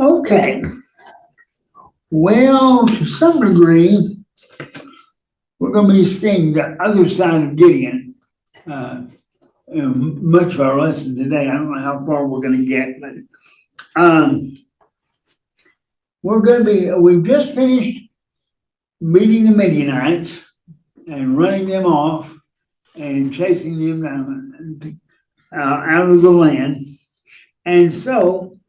Okay. Well, to some degree, we're going to be seeing the other side of Gideon. In much of our lesson today. I don't know how far we're going to get, but we've just finished meeting the Midianites and running them off and chasing them down out of the land. And so,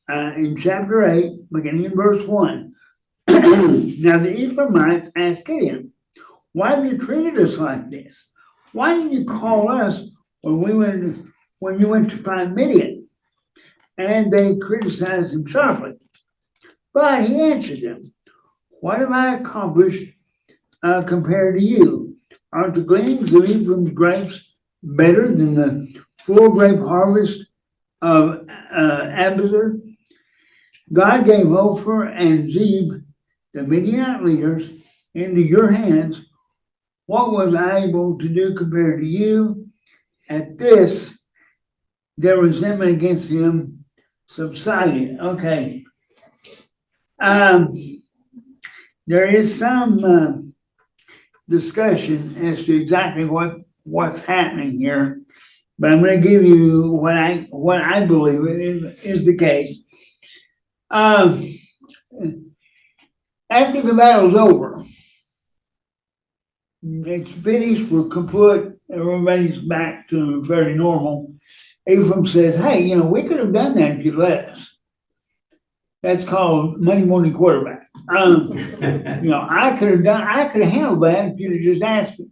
in chapter 8, beginning in verse 1, now the Ephraimites asked Gideon, "Why have you treated us like this? Why didn't you call us when you went to find Midian?" And they criticized him sharply. But he answered them, "What have I accomplished compared to you? Aren't the gleanings of Ephraim's grapes better than the full grape harvest of Abiezer? God gave Ophir and Zeb, the Midianite leaders, into your hands. What was I able to do compared to you?" At this, their resentment against him subsided. Okay. There is some discussion as to exactly what's happening here, but I'm going to give you what I believe is the case. After the battle's over, it's finished, we're kaput, everybody's back to very normal. Ephraim says, "Hey, we could have done that if you let us." That's called Monday morning quarterback. I could have handled that if you'd have just asked me.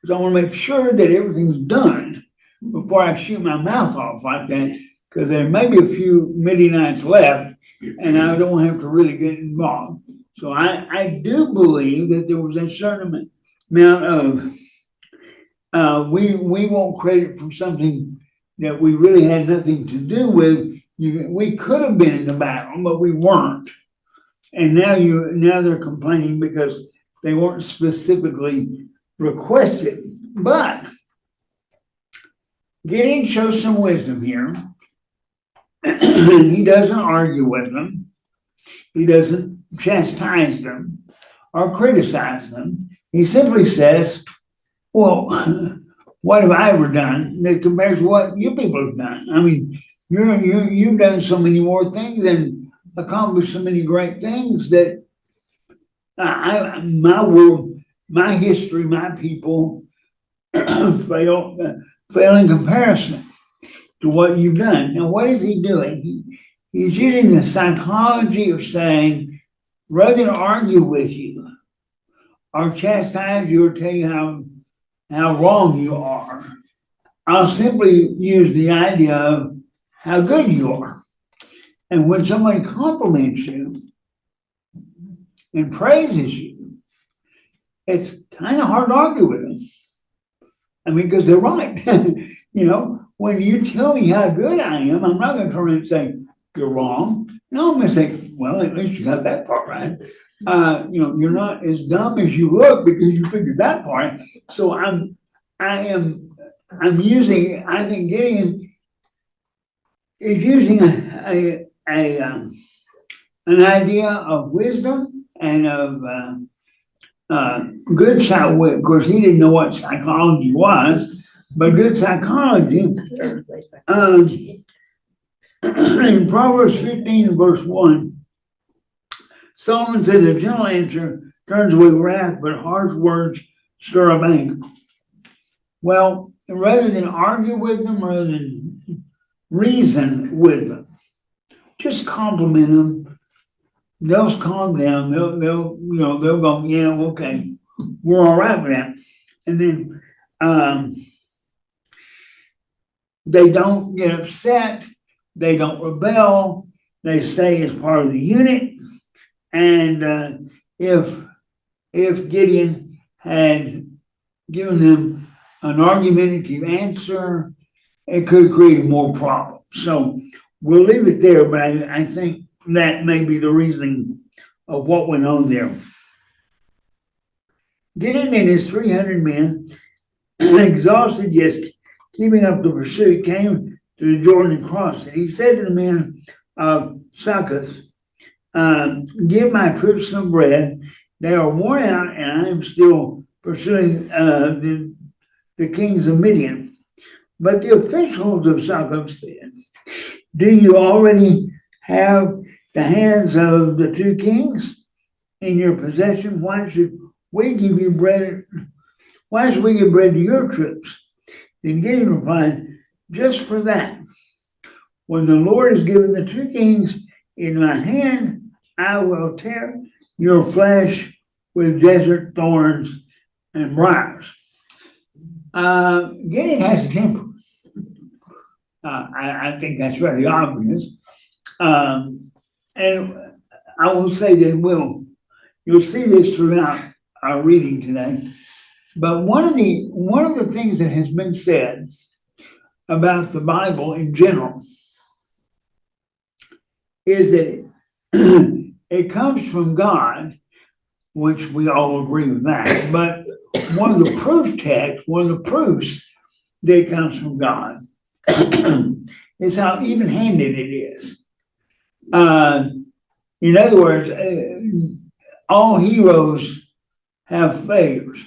Because I want to make sure that everything's done before I shoot my mouth off like that. Because there may be a few Midianites left, and I don't have to really get involved. So I do believe that there was a certain amount of we won't credit for something that we really had nothing to do with. We could have been in the battle, but we weren't. And now they're complaining because they weren't specifically requested. But Gideon shows some wisdom here. He doesn't argue with them. He doesn't chastise them or criticize them. He simply says, "Well, what have I ever done that compares to what you people have done? I mean, you've done so many more things and accomplished so many great things that my world, my history, my people fail in comparison to what you've done." Now, what is he doing? He's using the psychology of saying, rather than argue with you or chastise you or tell you how wrong you are, I'll simply use the idea of how good you are. And when somebody compliments you and praises you, it's kind of hard to argue with them. I mean, because they're right. When you tell me how good I am, I'm not going to turn around and say, "You're wrong." No, I'm going to say, "Well, at least you got that part right. You're not as dumb as you look because you figured that part." So I'm using, I think Gideon is using an idea of wisdom and of good psychology. Of course, he didn't know what psychology was, but good psychology. In Proverbs 15, verse 1, Solomon said, "A gentle answer turns away wrath, but harsh words stir up anger." Well, rather than argue with them, rather than reason with them, just compliment them. They'll calm down. They'll go, "Yeah, okay, we're all right with that." And then they don't get upset. They don't rebel. They stay as part of the unit. And if Gideon had given them an argumentative answer, it could have created more problems. So we'll leave it there, but I think that may be the reasoning of what went on there. Gideon and his 300 men, exhausted, yes, keeping up the pursuit, came to the Jordan and crossed it. He said to the men, Succoth, give my troops some bread. They are worn out, and I am still pursuing the kings of Midian. But the officials of Succoth said, do you already have the hands of the two kings in your possession? Why should we give you bread? Why should we give bread to your troops? Then Gideon replied, just for that. When the Lord has given the two kings in my hand, I will tear your flesh with desert thorns and briars. Gideon has a temper. I think that's very obvious. And I will say that you'll see this throughout our reading today. But one of the things that has been said about the Bible in general is that it comes from God, which we all agree with that. But one of the proofs that it comes from God is how even-handed it is. In other words, all heroes have failures.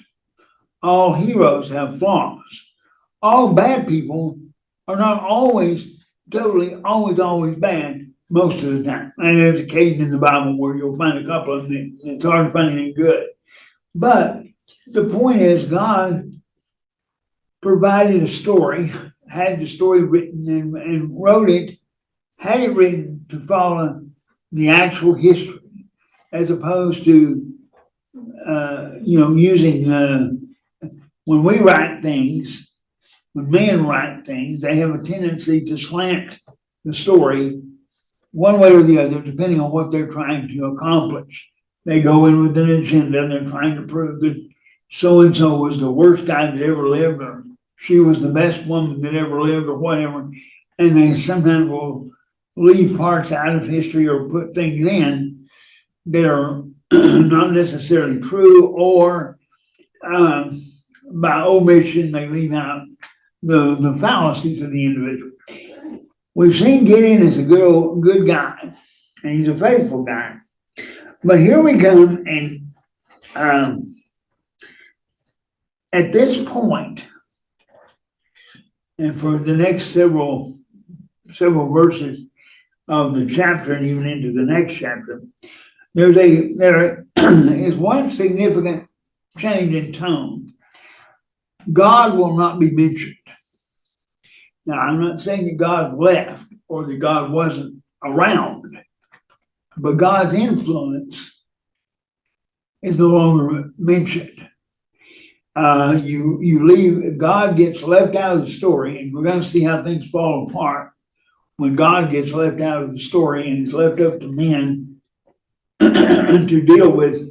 All heroes have flaws. All bad people are not always always bad most of the time. And there's occasion in the Bible where you'll find a couple of them. It's hard to find anything good. But the point is, God provided a story, had the story written and wrote it, had it written to follow the actual history, as opposed to, using, when we write things, when men write things, they have a tendency to slant the story one way or the other, depending on what they're trying to accomplish. They go in with an agenda and they're trying to prove that so-and-so was the worst guy that ever lived, or she was the best woman that ever lived, or whatever. And they sometimes will leave parts out of history or put things in that are not necessarily true, or by omission, they leave out the fallacies of the individual. We've seen Gideon as a good guy, and he's a faithful guy. But here we come, and at this point, and for the next several verses of the chapter, and even into the next chapter, there is one significant change in tone. God will not be mentioned. Now, I'm not saying that God left or that God wasn't around, but God's influence is no longer mentioned. You leave, God gets left out of the story, and we're going to see how things fall apart when God gets left out of the story and it's left up to men to deal with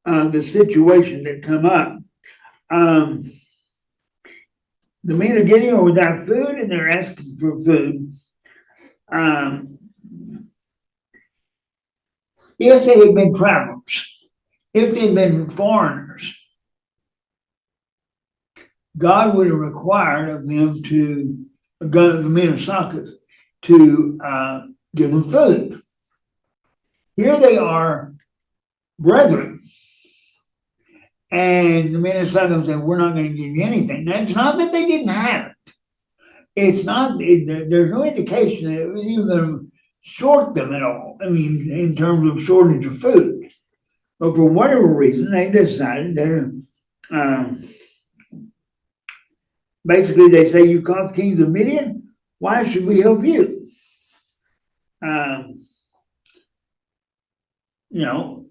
the situation that come up. The men are getting without food, and they're asking for food. If they had been travelers, if they had been foreigners, God would have required of them the men of Succoth, to give them food. Here they are, brethren. And the men of Succoth said, we're not going to give you anything. Now, it's not that they didn't have it. It's not, there's no indication that it was even going to short them at all. I mean, in terms of shortage of food. But for whatever reason, they decided that, basically they say, you caught the kings of Midian, why should we help you? You're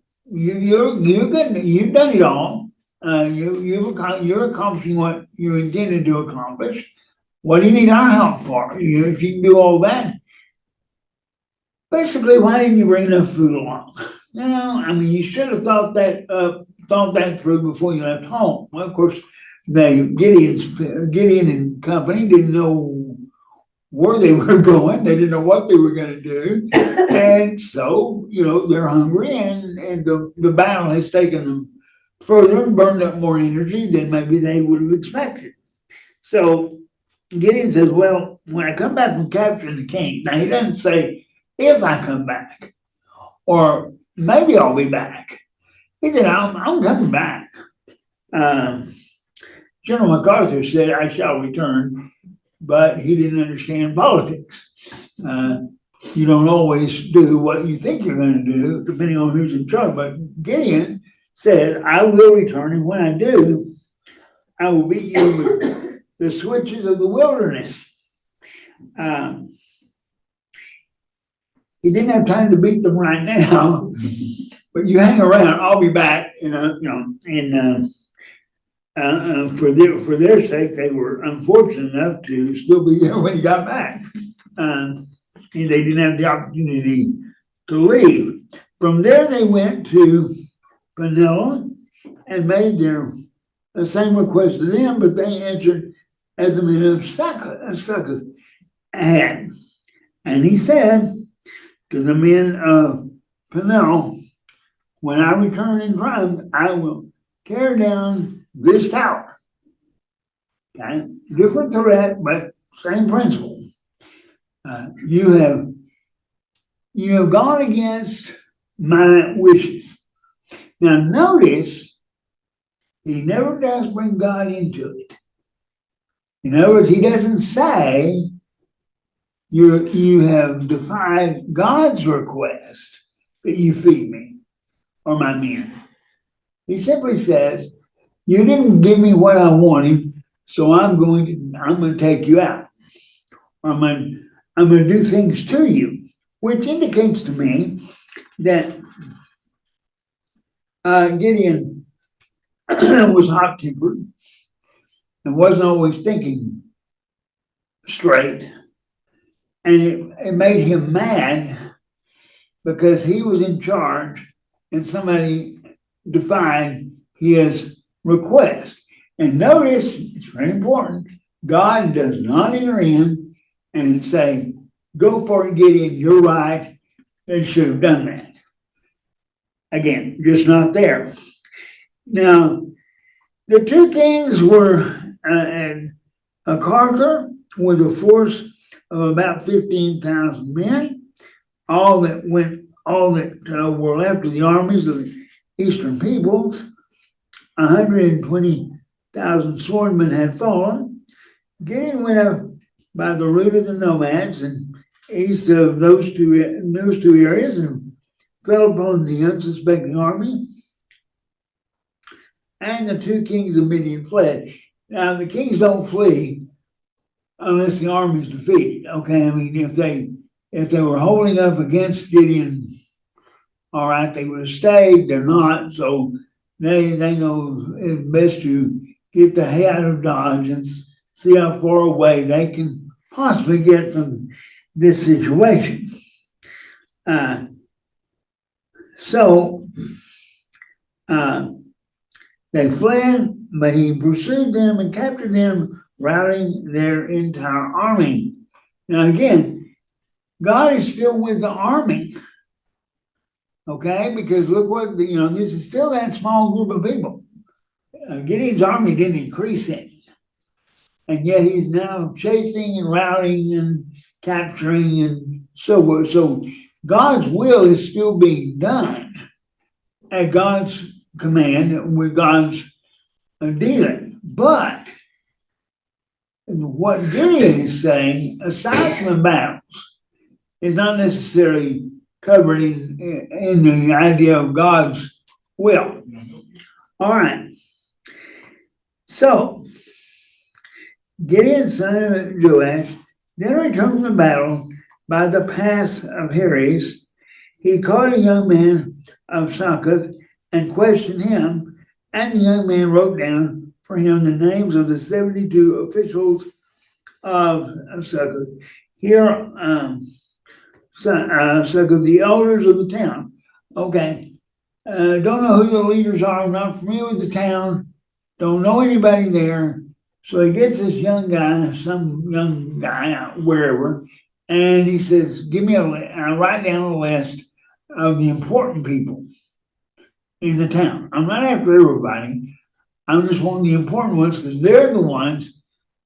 good, you've done it all. You're accomplishing what you intended to accomplish. What do you need our help for? If you can do all that, basically, why didn't you bring enough food along? You should have thought that through before you left home. Well, of course, Gideon and company didn't know where they were going. They didn't know what they were going to do, and so they're hungry, and the battle has taken them further and burned up more energy than maybe they would have expected. So Gideon says, well, when I come back from capturing the king, now he doesn't say if I come back, or maybe I'll be back. He said, I'm coming back. Um, General MacArthur said, I shall return, but he didn't understand politics. Uh, you don't always do what you think you're going to do, depending on who's in charge. But Gideon said, I will return, and when I do, I will beat you with the switches of the wilderness. Um, he didn't have time to beat them right now, but you hang around, I'll be back. And for their sake, they were unfortunate enough to still be there when he got back. And they didn't have the opportunity to leave. From there, they went to Peninnah and made the same request to them, but they answered as the men of Succoth had. And he said to the men of Peninnah, when I return in triumph, I will tear down this tower. Okay, different threat, but same principle. You have gone against my wishes. Now notice, he never does bring God into it. In other words, he doesn't say you have defied God's request that you feed me or my men. He simply says, you didn't give me what I wanted, so I'm going to take you out. I'm going to do things to you, which indicates to me that Gideon was hot-tempered and wasn't always thinking straight. And it made him mad because he was in charge and somebody defied his request. And notice, it's very important, God does not enter in and say, go for it, Gideon, you're right, they should have done that. Again, just not there. Now, the two kings were a Carter with a force of about 15,000 men, all that were left of the armies of the eastern peoples. 120,000 swordmen had fallen. Gideon went up by the route of the nomads and east of those two areas and fell upon the unsuspecting army. And the two kings of Midian fled. Now, the kings don't flee unless the army is defeated. Okay, I mean, if they were holding up against Gideon, all right, they would have stayed. They're not, so they know it's best to get the hell out of Dodge and see how far away they can possibly get from this situation. So they fled, but he pursued them and captured them, routing their entire army. Now again, God is still with the army. Okay, because look what, this is still that small group of people. Gideon's army didn't increase any. And yet he's now chasing and routing and capturing and so forth. So God's will is still being done at God's command with God's dealing. But what Gideon is saying, aside from the battles, is not necessarily covered in the idea of God's will. All right. So, Gideon, son of Joash, then returned from the battle by the pass of Heres. He caught a young man of Succoth and questioned him, and the young man wrote down for him the names of the 72 officials of Succoth. Here, Succoth, the elders of the town. Okay, don't know who the leaders are. I'm not familiar with the town. Don't know anybody there. So he gets this young guy, some young guy out wherever, and he says, give me I'll write down a list of the important people in the town. I'm not after everybody. I'm just wanting the important ones because they're the ones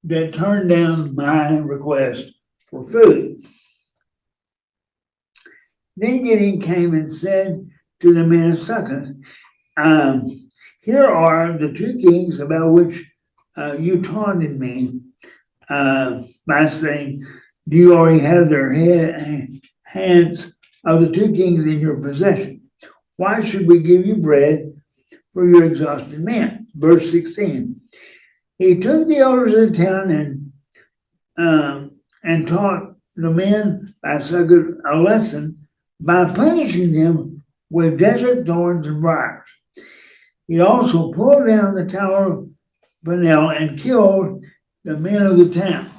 that turned down my request for food. Then Gideon came and said to the men of Succoth, here are the two kings about which you taunted me by saying, do you already have their hands of the two kings in your possession? Why should we give you bread for your exhausted men? Verse 16. He took the elders of the town and taught the men by Succoth a lesson by punishing them with desert thorns and briars. He also pulled down the tower of Peniel and killed the men of the town.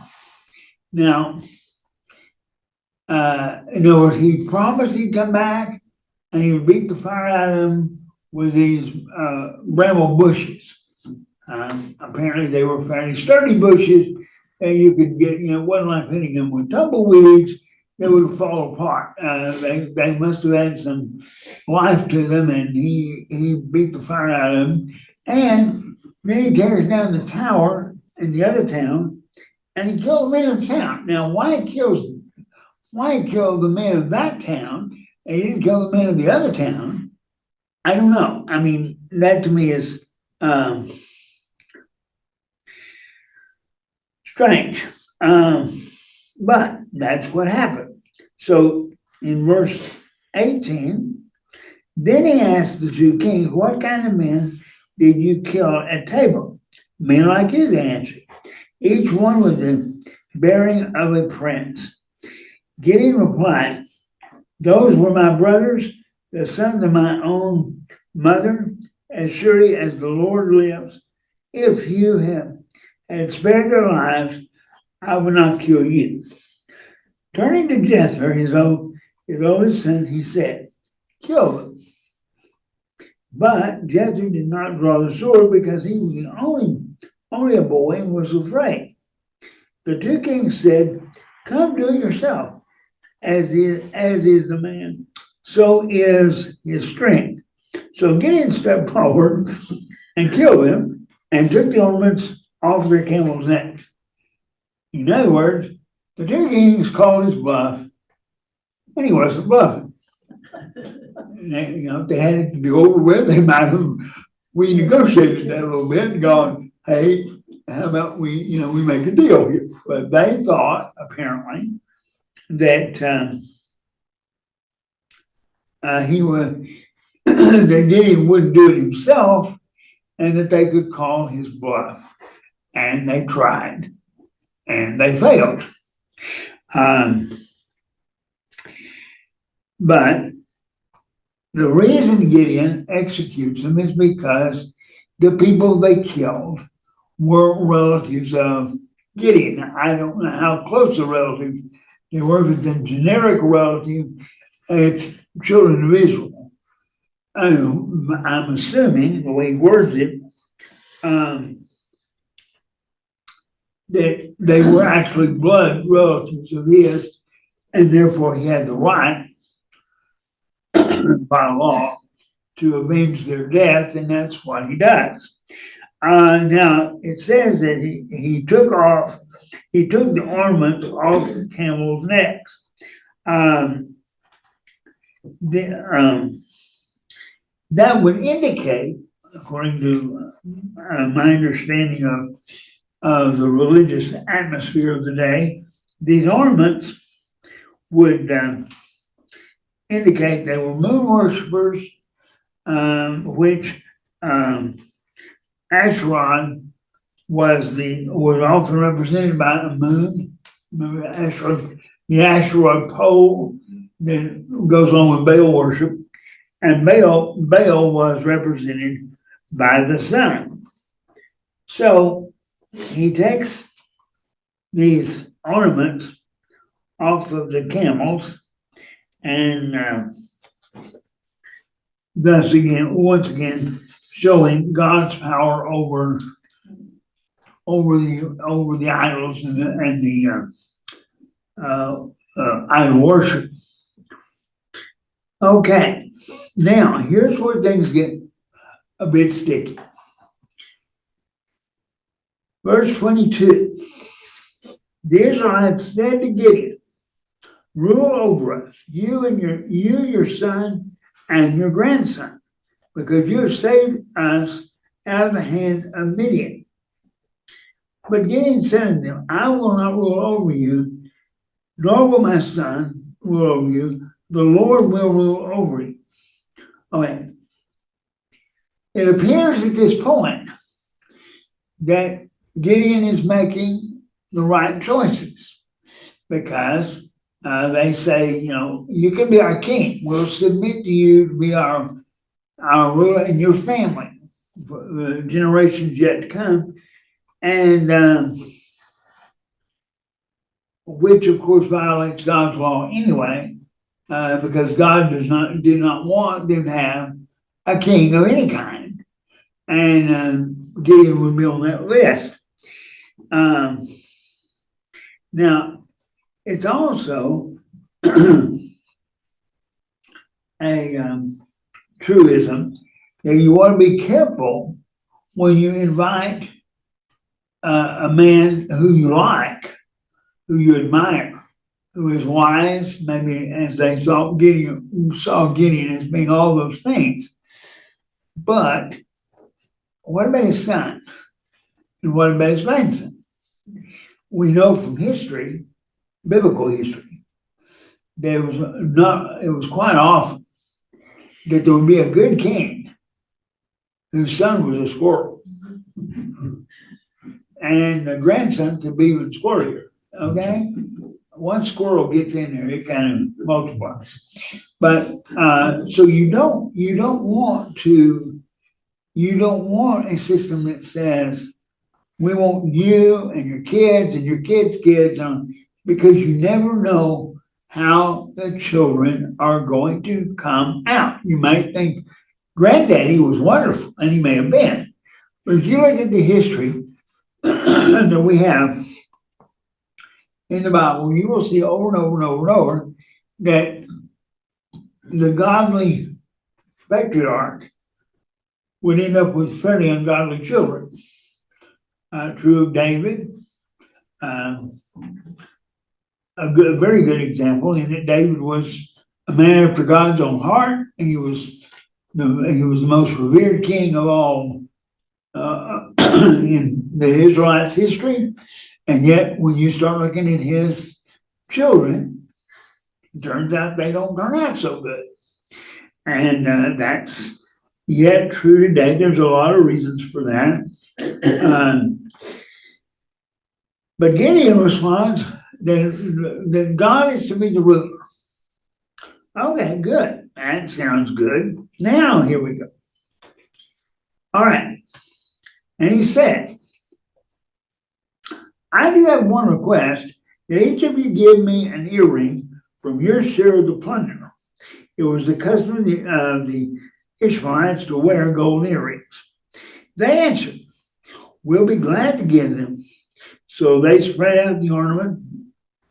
Now, in other words, he promised he'd come back and he would beat the fire out of them with these bramble bushes. Apparently, they were fairly sturdy bushes, and you could get, it wasn't like hitting them with tumbleweeds, they would fall apart. They must have had some life to them, and he beat the fire out of them. And then he tears down the tower in the other town, and he killed the men of the town. Now, why he killed the men of that town, and he didn't kill the men of the other town, I don't know. I mean, that to me is strange. But that's what happened. So in verse 18, then he asked the two kings, what kind of men did you kill at table? Men like you, they answered, each one with the bearing of a prince. Gideon replied, those were my brothers, the sons of my own mother, as surely as the Lord lives. If you had spared their lives, I would not kill you. Turning to Jether, his oldest son, he said, kill them. But Jether did not draw the sword because he was only a boy and was afraid. The two kings said, come do it yourself. As is the man, so is his strength. So Gideon stepped forward and killed them and took the ornaments off their camels' necks. In other words, the two kings called his bluff, and he wasn't bluffing. If they had it to do over with, they might have renegotiated that a little bit and gone, hey, how about we make a deal here? But they thought, apparently, that that Gideon wouldn't do it himself, and that they could call his bluff. And they tried, and they failed. But the reason Gideon executes them is because the people they killed were relatives of Gideon. I don't know how close the relatives they were. If it's a generic relative, it's children of Israel. I'm assuming, the way he words it, that they were actually blood relatives of his, and therefore he had the right by law to avenge their death, and that's what he does. Now it says that he took the ornaments off the camels' necks. That would indicate, according to my understanding of the religious atmosphere of the day, these ornaments would indicate they were moon worshippers, which Asherah was often represented by a moon. Remember the Asherah pole that goes along with Baal worship, and Baal was represented by the sun. So he takes these ornaments off of the camels, and thus once again showing God's power over the idols and the idol worship. Okay, now here's where things get a bit sticky. Verse 22. The Israelites said to Gideon, rule over us, your son and your grandson, because you have saved us out of the hand of Midian. But Gideon said unto them, I will not rule over you, nor will my son rule over you. The Lord will rule over you. Okay. It appears at this point that Gideon is making the right choices because they say, you can be our king. We'll submit to you to be our ruler and your family for the generations yet to come. And which of course violates God's law anyway, because God did not want them to have a king of any kind. And Gideon would be on that list. Now, it's also a truism that you want to be careful when you invite a man who you like, who you admire, who is wise, maybe as they saw Gideon as being all those things. But what about his son? And what about his grandson? We know from history, biblical history, that it was quite often that there would be a good king whose son was a squirrel. And the grandson could be even squirrelier. Okay? Once squirrel gets in there, it kind of multiplies. But so you don't want a system that says we want you and your kids and your kids' kids on, because you never know how the children are going to come out. You might think granddaddy was wonderful, and he may have been. But if you look at the history that we have in the Bible, you will see over and over and over and over that the godly patriarch would end up with fairly ungodly children. True of David, a very good example in that David was a man after God's own heart. He was the most revered king of all in the Israelites' history. And yet, when you start looking at his children, it turns out they don't turn out so good. And that's yet true today. There's a lot of reasons for that. But Gideon responds that God is to be the ruler. Okay, good. That sounds good. Now, here we go. All right. And he said, I do have one request, that each of you give me an earring from your share of the plunder. It was the custom of the Ishmaelites to wear gold earrings. They answered, we'll be glad to give them. So they spread out the ornament,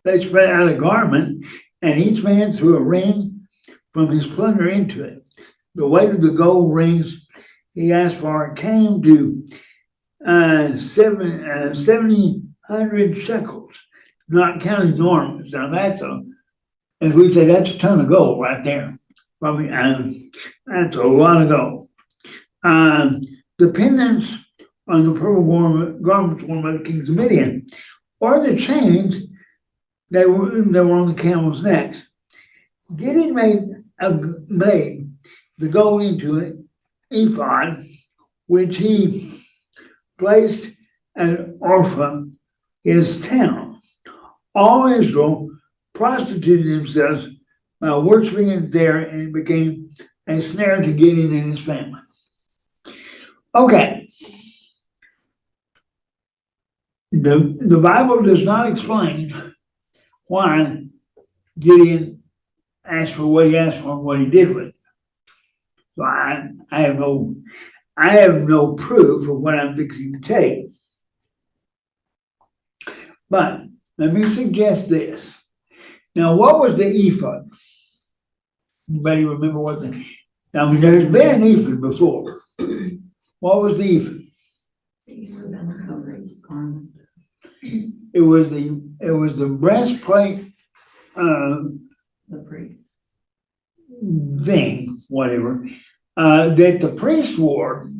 they spread out a garment, and each man threw a ring from his plunder into it. The weight of the gold rings he asked for came to 700 shekels, not counting the ornaments. Now as we say, that's a ton of gold right there. Probably that's a lot of gold. Dependence on the purple garments worn by the kings of Midian, or the chains that were on the camels' necks. Gideon made the gold into an ephod, which he placed at Orpha, his town. All Israel prostituted themselves by worshiping it there, and it became a snare to Gideon and his family. Okay. The Bible does not explain why Gideon asked for what he asked for and what he did with it. So I have no proof of what I'm fixing to tell you. But let me suggest this. Now, what was the ephod? Anybody remember what the? Now, there's been an ephod before. What was the ephod? It was the breastplate The priest. thing, whatever, that the priest wore,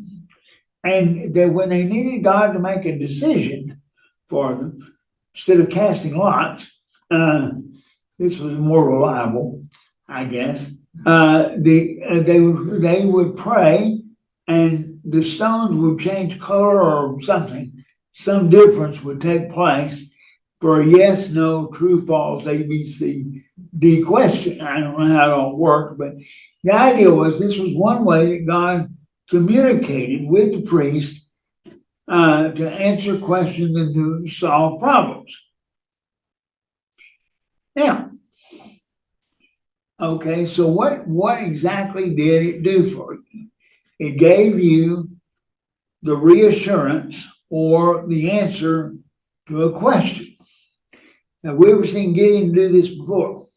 and that when they needed God to make a decision for them, instead of casting lots, this was more reliable, I guess. They would pray, and the stones would change color or something. Some difference would take place for a yes, no, true, false, A, B, C, D question. I don't know how it all worked, but the idea was this was one way that God communicated with the priest to answer questions and to solve problems. Now, okay, so what exactly did it do for you? It gave you the reassurance or the answer to a question. Have we ever seen Gideon do this before?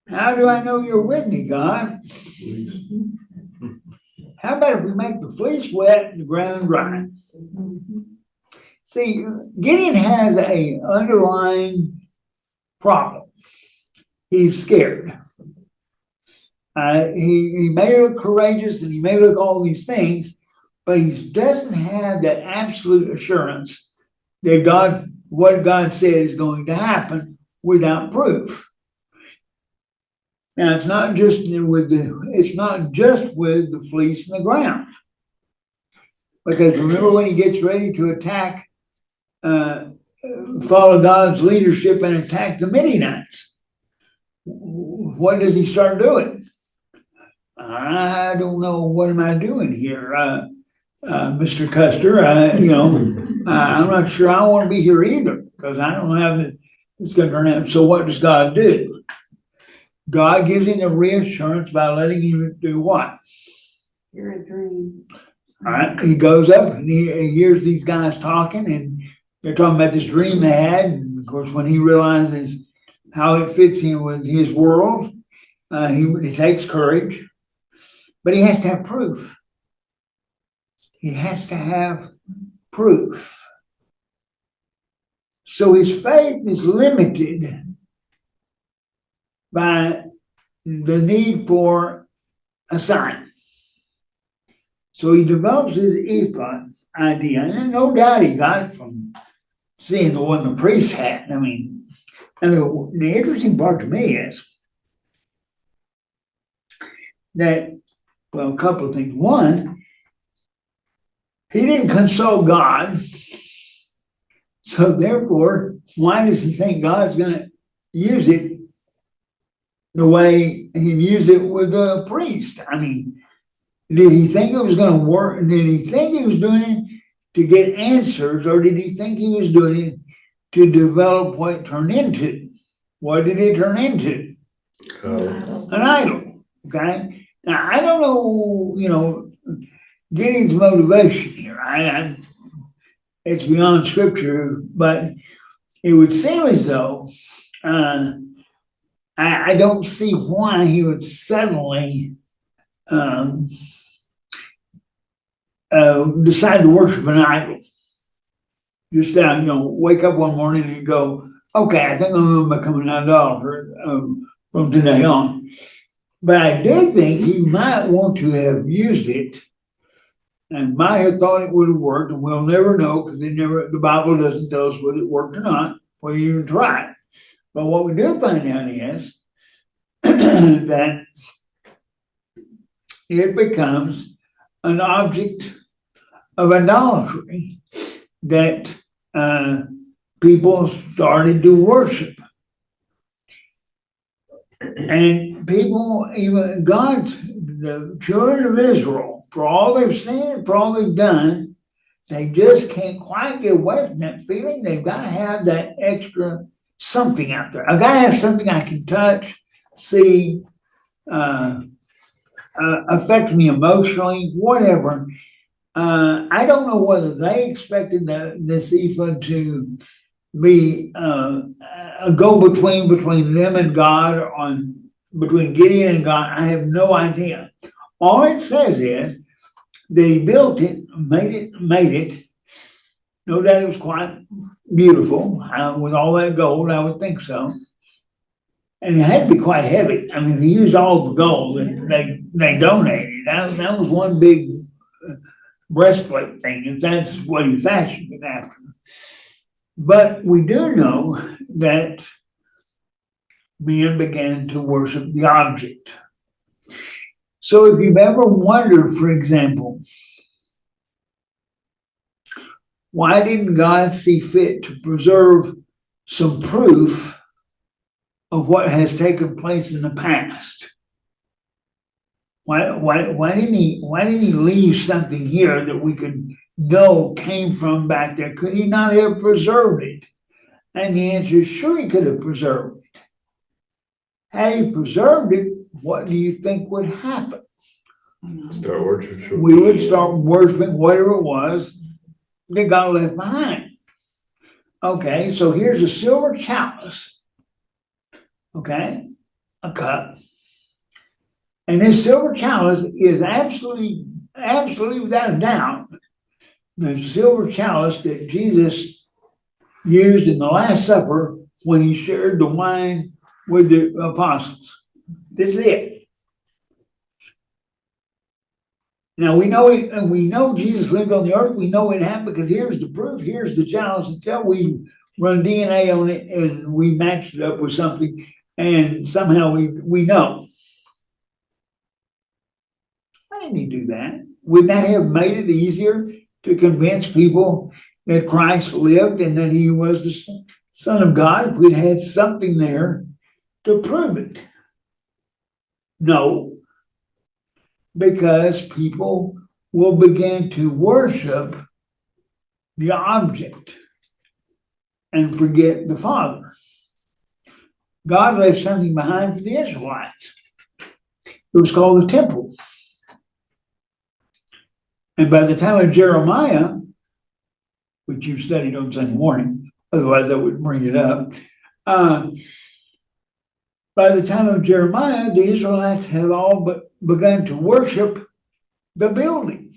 How do I know you're with me, God? How about if we make the fleece wet and the ground dry? See, Gideon has an underlying problem. He's scared. He may look courageous and he may look all these things, but he doesn't have that absolute assurance that what God said is going to happen without proof. Now, it's not just with the fleece and the ground, because remember when he gets ready to attack, follow God's leadership and attack the Midianites, what does he start doing? I don't know, what am I doing here, Mr. Custer? I'm not sure I want to be here either, because I don't know how it's going to turn out. So what does God do? God gives him a reassurance by letting him do what? You're a dream. All right. He goes up and he hears these guys talking, and they're talking about this dream they had. And of course, when he realizes how it fits in with his world, he takes courage, but he has to have proof. He has to have proof. So his faith is limited by the need for a sign. So he develops his ephod idea, and no doubt he got it from seeing the one the priest had. I mean, and the interesting part to me is that, well, a couple of things. One, he didn't consult God, so therefore, why does he think God's going to use it the way he used it with the priest? I mean, did he think it was going to work? Did he think he was doing it to get answers, or did he think he was doing it to develop what it turned into? What did it turn into? An idol. Okay. Now, I don't know, Gideon's motivation here. It's beyond scripture, but it would seem as though I don't see why he would suddenly decide to worship an idol. Just wake up one morning and go, okay, I think I'm going to become an idolater from today on. But I do think he might want to have used it and might have thought it would have worked, and we'll never know because the Bible doesn't tell us whether it worked or not, or you even try it. But what we do find out is that it becomes an object of idolatry that people started to worship. And people, even the children of Israel, for all they've seen, for all they've done, they just can't quite get away from that feeling. They've got to have that extra something out there. I've got to have something I can touch, see, affect me emotionally, whatever. I don't know whether they expected this ephod to be a go-between between them and God, between Gideon and God. I have no idea. All it says is that he built it, made it. No doubt it was quite beautiful, with all that gold, I would think so. And it had to be quite heavy. I mean, they used all the gold that they donated. That was one big breastplate thing, if that's what he fashioned it after. But we do know that men began to worship the object. So if you've ever wondered, for example, why didn't God see fit to preserve some proof of what has taken place in the past? Why didn't he leave something here that we could know came from back there? Could he not have preserved it? And the answer is sure he could have preserved it. Had he preserved it, what do you think would happen? Start worshiping. We would start worshiping whatever it was that got left behind. Okay, so here's a silver chalice. Okay, a cup. And this silver chalice is absolutely without a doubt the silver chalice that Jesus used in the Last Supper when he shared the wine with the apostles. This is it. Now we know it, and we know Jesus lived on the earth. We know it happened because here's the proof. Here's the chalice itself. We run DNA on it and we matched it up with something, and somehow we know. Why didn't he do that? Would that have made it easier to convince people that Christ lived and that he was the Son of God if we'd had something there to prove it? No, because people will begin to worship the object and forget the Father. God left something behind for the Israelites. It was called the temple. And by the time of Jeremiah, which you studied on Sunday morning, otherwise I would bring it up. By the time of Jeremiah, the Israelites have all but begun to worship the building.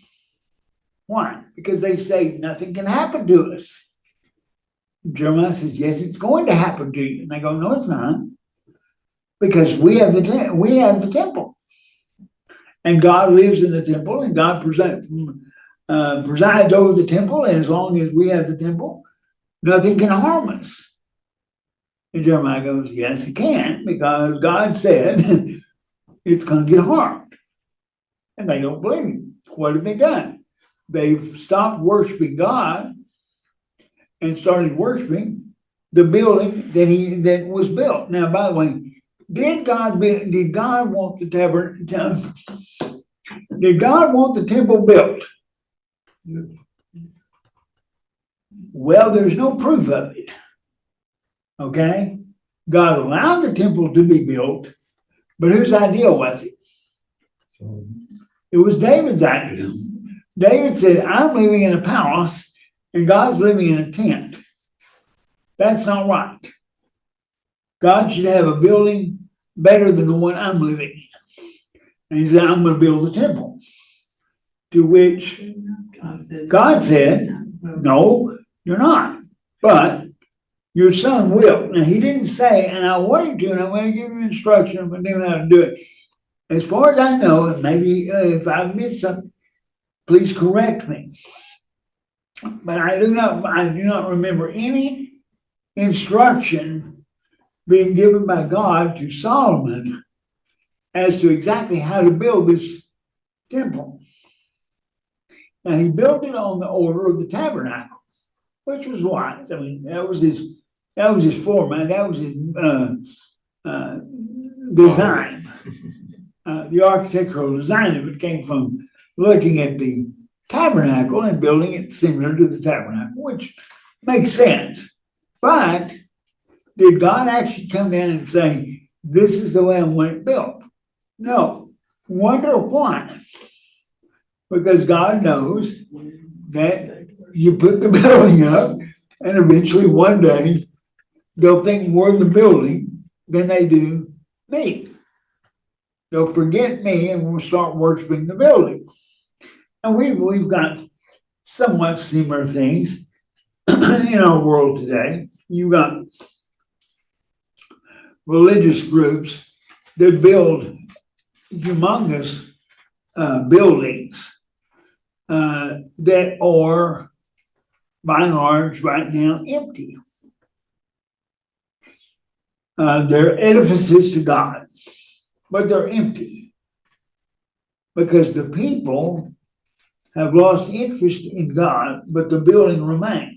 Why? Because they say nothing can happen to us. Jeremiah says, yes, it's going to happen to you. And they go, no, it's not. Because we have the temple. And God lives in the temple, and God presides over the temple. And as long as we have the temple, nothing can harm us. And Jeremiah goes, yes, it can, because God said it's going to get harmed. And they don't believe him. What have they done? They've stopped worshiping God and started worshiping the building that was built. Now, by the way, did God want the tabernacle? Did God want the temple built? Well, there's no proof of it. Okay? God allowed the temple to be built, but whose idea was it? It was David's idea. David said, I'm living in a palace and God's living in a tent. That's not right. God should have a building better than the one I'm living in. And he said, I'm going to build a temple. To which God said, no, you're not. But your son will. Now, he didn't say, and I want you to, and I'm going to give you instruction on how to do it. As far as I know, and maybe if I've missed something, please correct me. But I do not remember any instruction being given by God to Solomon as to exactly how to build this temple. Now, he built it on the order of the tabernacle, which was wise. I mean, that was his format. That was his design. The architectural design of it came from looking at the tabernacle and building it similar to the tabernacle, which makes sense. But did God actually come in and say, this is the way I want it built? No. Wonder why? Because God knows that you put the building up, and eventually one day they'll think more of the building than they do me. They'll forget me and we'll start worshiping the building. And we've got somewhat similar things in our world today, you got religious groups that build humongous buildings that are, by and large, right now empty. They're edifices to God, but they're empty because the people have lost interest in God, but the building remains.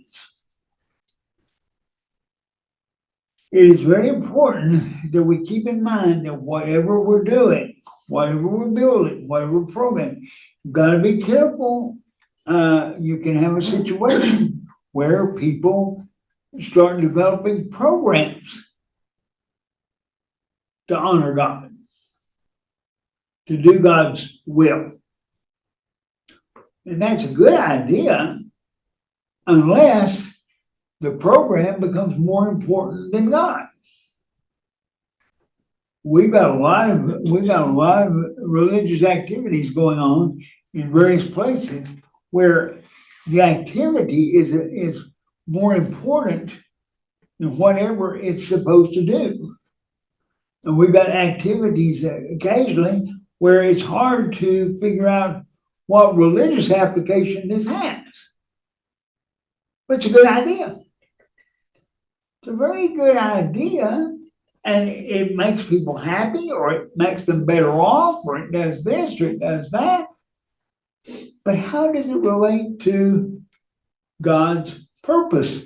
It is very important that we keep in mind that whatever we're doing, whatever we're building, whatever we're programming, you've got to be careful. You can have a situation where people start developing programs to honor God, to do God's will. And that's a good idea unless the program becomes more important than God. We've got a lot of religious activities going on in various places where the activity is more important than whatever it's supposed to do. And we've got activities occasionally where it's hard to figure out what religious application this has. But it's a good idea. It's a very good idea, and it makes people happy, or it makes them better off, or it does this, or it does that. But how does it relate to God's purpose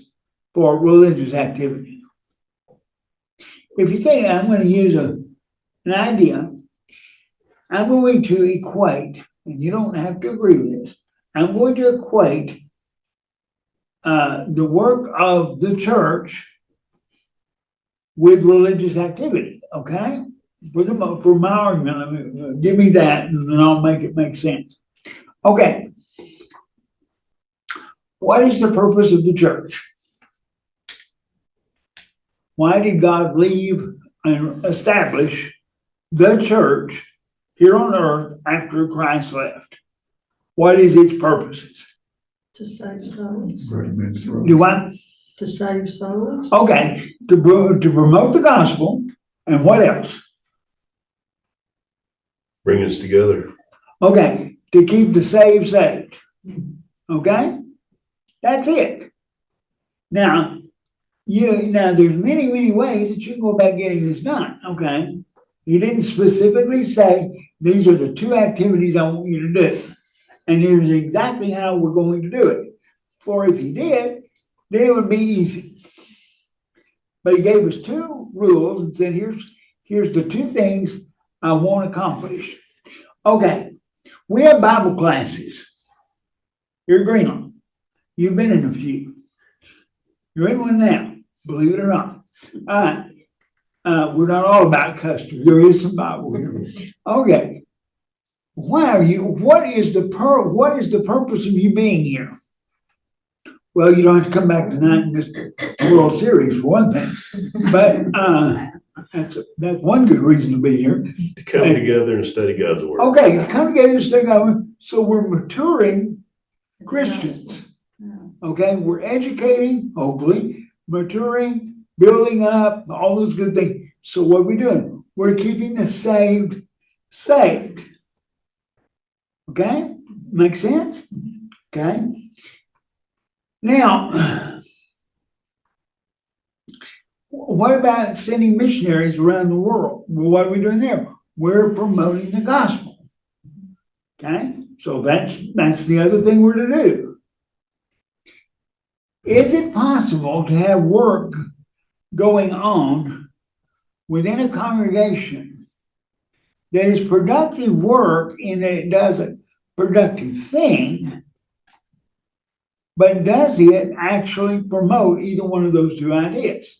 for religious activity? If you think, I'm going to use an idea, I'm going to equate, and you don't have to agree with this, I'm going to equate the work of the church with religious activity, okay? For my argument, give me that, and then I'll make it make sense. Okay. What is the purpose of the church? Why did God leave and establish the church here on earth after Christ left? What is its purposes? To save souls. Do what? To save souls. Okay, to promote the gospel, and what else? Bring us together. Okay, to keep the saved saved. Okay, that's it. Now, there's many ways that you can go about getting this done. Okay, he didn't specifically say these are the two activities I want you to do, and here's exactly how we're going to do it. For if he did, then it would be easy. But he gave us two rules and said, here's the two things I want to accomplish. Okay, we have Bible classes here at Greenland. You've been in a few. You're in one now, believe it or not. All right. We're not all about custom. There is some Bible here. Okay. What is the purpose of you being here? Well, you don't have to come back tonight in this World Series for one thing, but that's one good reason to be here. To come together and study God's word. Okay, to come together and study God. So we're maturing Christians. Okay, we're educating, hopefully, maturing, building up, all those good things. So what are we doing? We're keeping the saved saved. Okay, make sense? Okay. Now, what about sending missionaries around the world? Well, what are we doing there? We're promoting the gospel. Okay, so that's the other thing we're to do. Is it possible to have work going on within a congregation that is productive work in that it does a productive thing, but does it actually promote either one of those two ideas?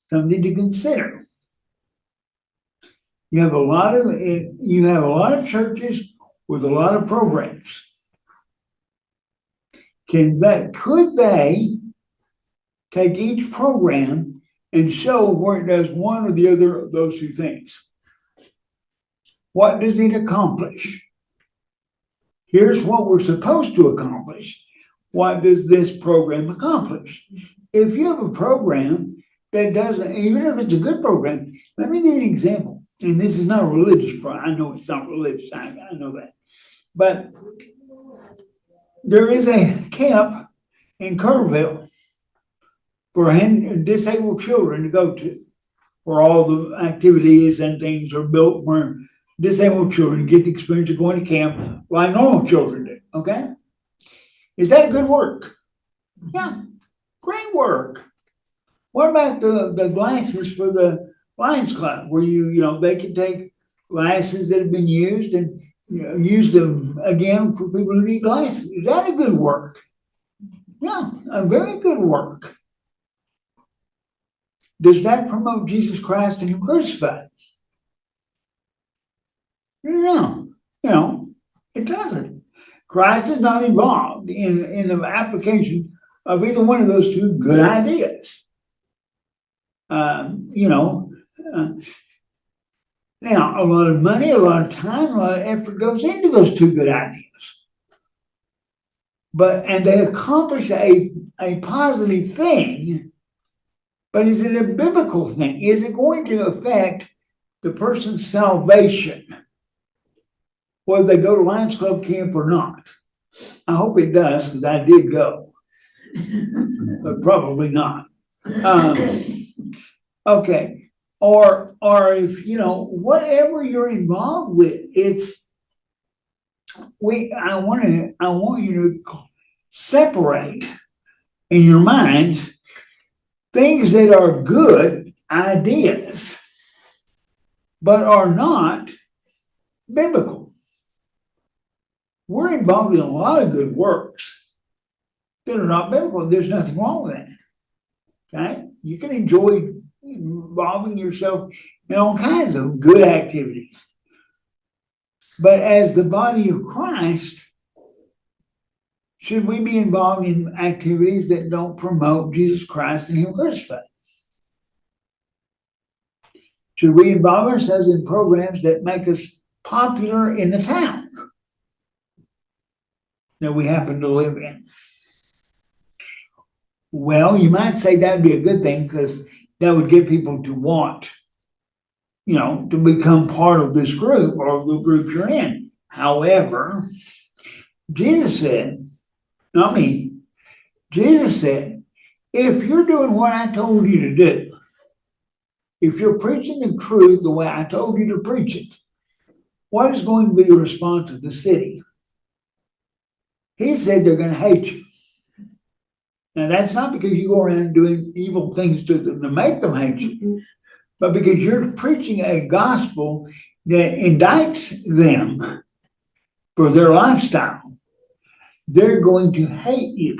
Something to consider. You have a lot of churches with a lot of programs. Could they take each program and show where it does one or the other of those two things? What does it accomplish? Here's what we're supposed to accomplish. What does this program accomplish? If you have a program that doesn't, even if it's a good program, let me give you an example. And this is not a religious program. I know it's not religious. I know that. But there is a camp in Kerrville for disabled children to go to, where all the activities and things are built where disabled children get the experience of going to camp like normal children do. Okay? Is that a good work? Yeah, great work. What about the glasses for the Lions Club, where they can take glasses that have been used and use them again for people who need glasses? Is that a good work? Yeah, a very good work. Does that promote Jesus Christ and Him crucified? No, it doesn't. Christ is not involved in the application of either one of those two good ideas. Now, a lot of money, a lot of time, a lot of effort goes into those two good ideas. And they accomplish a positive thing, but is it a biblical thing? Is it going to affect the person's salvation, whether they go to Lions Club camp or not? I hope it does, because I did go, but probably not. Okay, or if whatever you're involved with, I want you to separate in your minds things that are good ideas, but are not biblical. We're involved in a lot of good works that are not biblical. There's nothing wrong with that. Okay? You can enjoy involving yourself in all kinds of good activities. But as the body of Christ, should we be involved in activities that don't promote Jesus Christ and Him crucified? Should we involve ourselves in programs that make us popular in the town that we happen to live in? Well, you might say that'd be a good thing, because that would get people to want, to become part of this group or the group you're in. However, Jesus said, not me, Jesus said, if you're doing what I told you to do, if you're preaching the truth the way I told you to preach it, what is going to be the response of the city? He said they're going to hate you. Now, that's not because you go around doing evil things to them to make them hate you, but because you're preaching a gospel that indicts them for their lifestyle. They're going to hate you.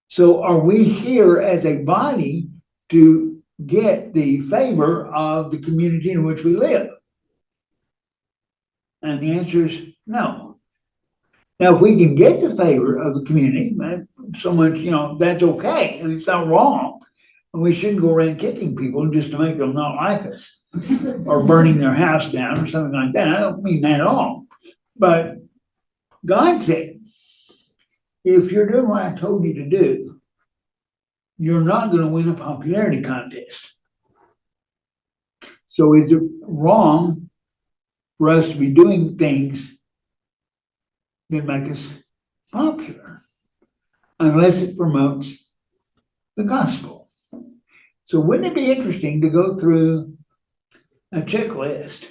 So are we here as a body to get the favor of the community in which we live? And the answer is no. Now, if we can get the favor of the community, so much, that's okay, and it's not wrong. And we shouldn't go around kicking people just to make them not like us or burning their house down or something like that. I don't mean that at all. But God said, if you're doing what I told you to do, you're not going to win a popularity contest. So is it wrong for us to be doing things that make us popular, unless it promotes the gospel? So wouldn't it be interesting to go through a checklist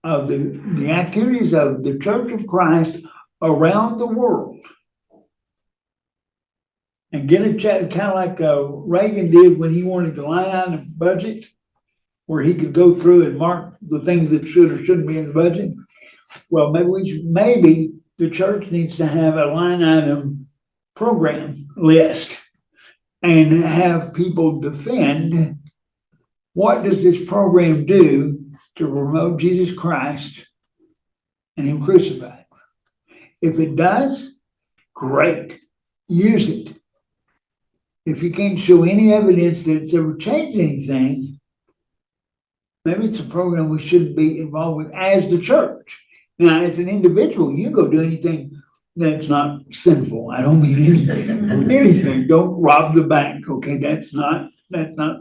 of the activities of the Church of Christ around the world and get a check, kind of like Reagan did when he wanted to line out a budget, where he could go through and mark the things that should or shouldn't be in the budget? Well, maybe the church needs to have a line item program list and have people defend, what does this program do to promote Jesus Christ and Him crucified? If it does, great, use it. If you can't show any evidence that it's ever changed anything, maybe it's a program we shouldn't be involved with as the church. Now, as an individual, you go do anything that's not sinful. I don't mean anything, anything. Don't rob the bank, okay? That's not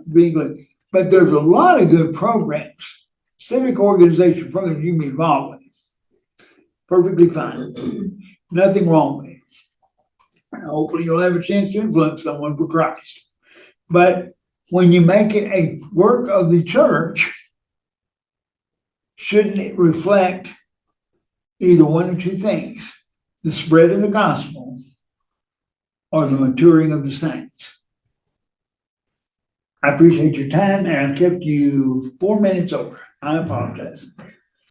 legally. But there's a lot of good programs, civic organization programs you can be involved with. Perfectly fine. Nothing wrong with it. Hopefully you'll have a chance to influence someone for Christ. But when you make it a work of the church, shouldn't it reflect either one or two things? The spread of the gospel or the maturing of the saints? I appreciate your time, and I've kept you 4 minutes over. I apologize.